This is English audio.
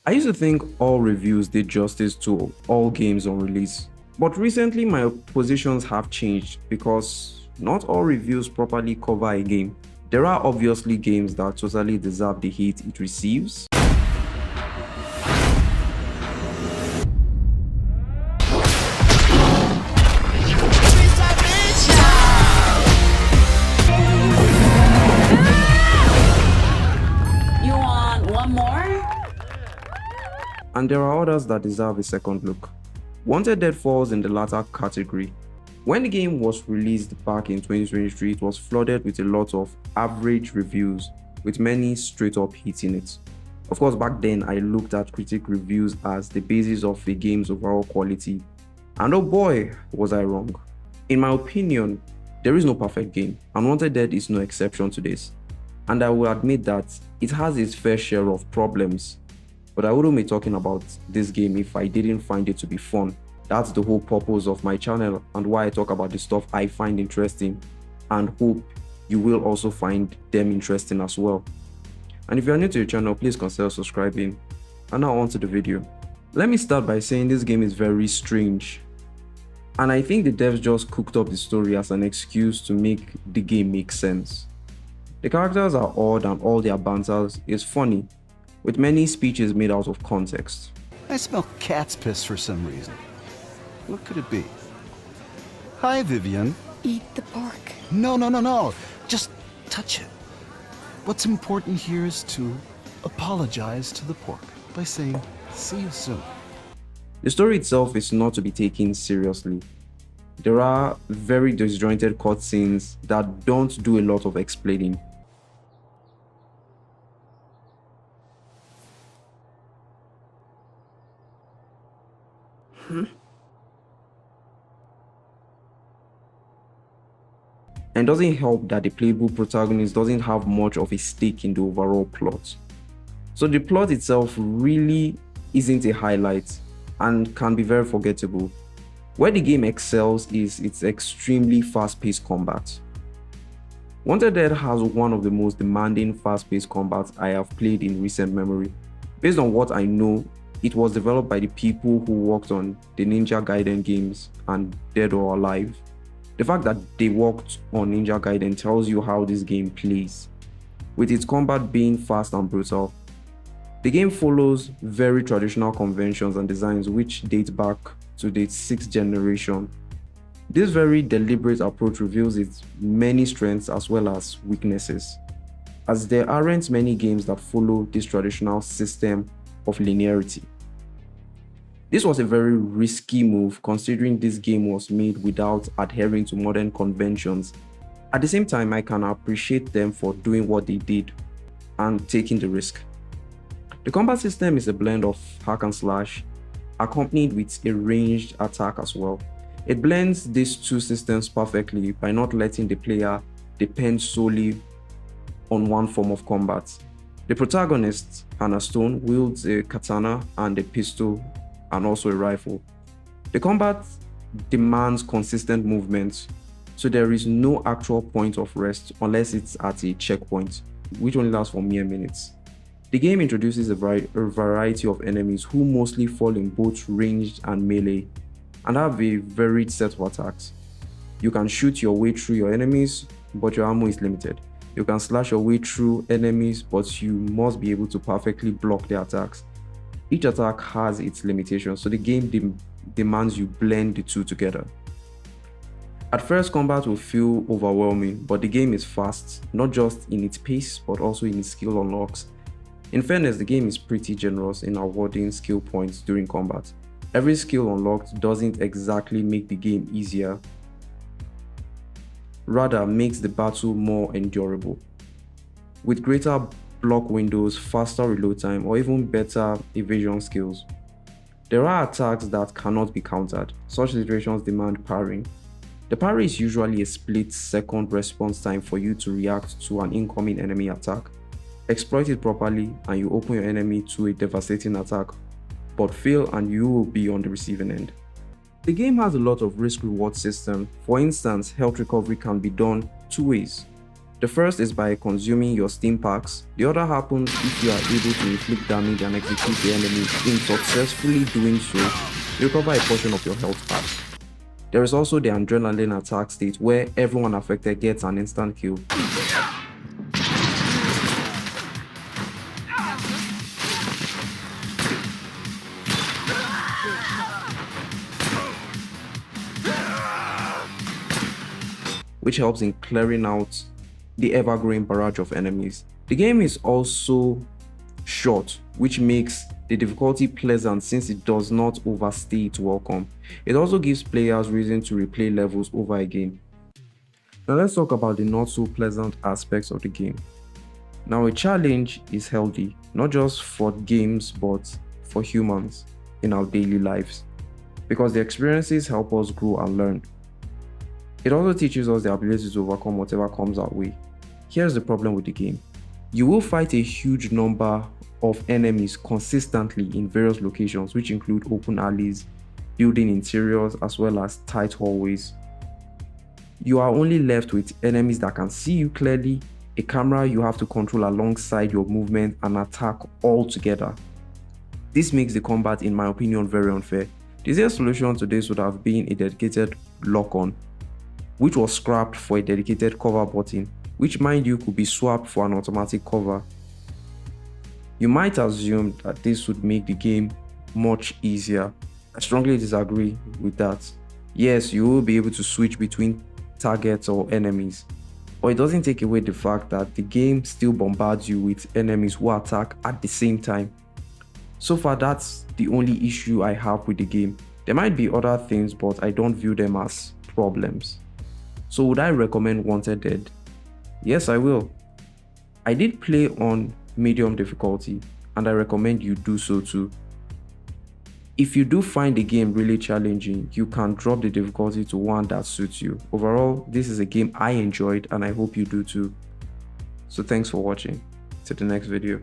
I used to think all reviews did justice to all games on release, but recently my positions have changed because not all reviews properly cover a game. There are obviously games that totally deserve the hate it receives. You want one more? And there are others that deserve a second look. Wanted Dead falls in the latter category. When the game was released back in 2023, it was flooded with a lot of average reviews, with many straight up hitting it. Of course, back then I looked at critic reviews as the basis of a game's overall quality, and oh boy, was I wrong. In my opinion, there is no perfect game, and Wanted Dead is no exception to this. And I will admit that it has its fair share of problems, but I wouldn't be talking about this game if I didn't find it to be fun. That's the whole purpose of my channel and why I talk about the stuff I find interesting and hope you will also find them interesting as well. And if you're new to the channel, please consider subscribing. And now on to the video. Let me start by saying this game is very strange. And I think the devs just cooked up the story as an excuse to make the game make sense. The characters are odd and all their banter is funny, with many speeches made out of context. I smell cat's piss for some reason. What could it be? Hi, Vivian. Eat the pork. No. Just touch it. What's important here is to apologize to the pork by saying, see you soon. The story itself is not to be taken seriously. There are very disjointed cutscenes that don't do a lot of explaining. And doesn't help that the playable protagonist doesn't have much of a stake in the overall plot. So the plot itself really isn't a highlight and can be very forgettable. Where the game excels is its extremely fast-paced combat. Wanted Dead has one of the most demanding fast-paced combats I have played in recent memory. Based on what I know, it was developed by the people who worked on the Ninja Gaiden games and Dead or Alive. The fact that they worked on Ninja Gaiden tells you how this game plays, with its combat being fast and brutal. The game follows very traditional conventions and designs which date back to the 6th generation. This very deliberate approach reveals its many strengths as well as weaknesses, as there aren't many games that follow this traditional system of linearity. This was a very risky move considering this game was made without adhering to modern conventions. At the same time, I can appreciate them for doing what they did and taking the risk. The combat system is a blend of hack and slash, accompanied with a ranged attack as well. It blends these two systems perfectly by not letting the player depend solely on one form of combat. The protagonist, Hannah Stone, wields a katana and a pistol and also a rifle. The combat demands consistent movement, so there is no actual point of rest unless it's at a checkpoint, which only lasts for mere minutes. The game introduces a variety of enemies who mostly fall in both ranged and melee, and have a varied set of attacks. You can shoot your way through your enemies, but your ammo is limited. You can slash your way through enemies, but you must be able to perfectly block their attacks. Each attack has its limitations, so the game demands you blend the two together. At first, combat will feel overwhelming, but the game is fast, not just in its pace, but also in its skill unlocks. In fairness, the game is pretty generous in awarding skill points during combat. Every skill unlocked doesn't exactly make the game easier, rather makes the battle more endurable, with greater block windows, faster reload time, or even better evasion skills. There are attacks that cannot be countered. Such situations demand parrying. The parry is usually a split-second response time for you to react to an incoming enemy attack. Exploit it properly and you open your enemy to a devastating attack, but fail and you will be on the receiving end. The game has a lot of risk-reward system. For instance, health recovery can be done two ways. The first is by consuming your Steam packs. The other happens if you are able to inflict damage and execute the enemy. In successfully doing so, you recover a portion of your health pack. There is also the adrenaline attack state where everyone affected gets an instant kill. Which helps in clearing out the ever-growing barrage of enemies. The game is also short, which makes the difficulty pleasant since it does not overstay its welcome. It also gives players reason to replay levels over again. Now let's talk about the not so pleasant aspects of the game. Now a challenge is healthy, not just for games but for humans in our daily lives, because the experiences help us grow and learn. It also teaches us the ability to overcome whatever comes our way. Here's the problem with the game. You will fight a huge number of enemies consistently in various locations, which include open alleys, building interiors, as well as tight hallways. You are only left with enemies that can see you clearly, a camera you have to control alongside your movement, and attack all together. This makes the combat, in my opinion, very unfair. The easiest solution to this would have been a dedicated lock-on, which was scrapped for a dedicated cover button, which mind you could be swapped for an automatic cover. You might assume that this would make the game much easier. I strongly disagree with that. Yes, you will be able to switch between targets or enemies, but it doesn't take away the fact that the game still bombards you with enemies who attack at the same time. So far, that's the only issue I have with the game. There might be other things, but I don't view them as problems. So would I recommend Wanted Dead? Yes, I will. I did play on medium difficulty, and I recommend you do so too. If you do find the game really challenging, you can drop the difficulty to one that suits you. Overall, this is a game I enjoyed and I hope you do too. So thanks for watching. Till the next video.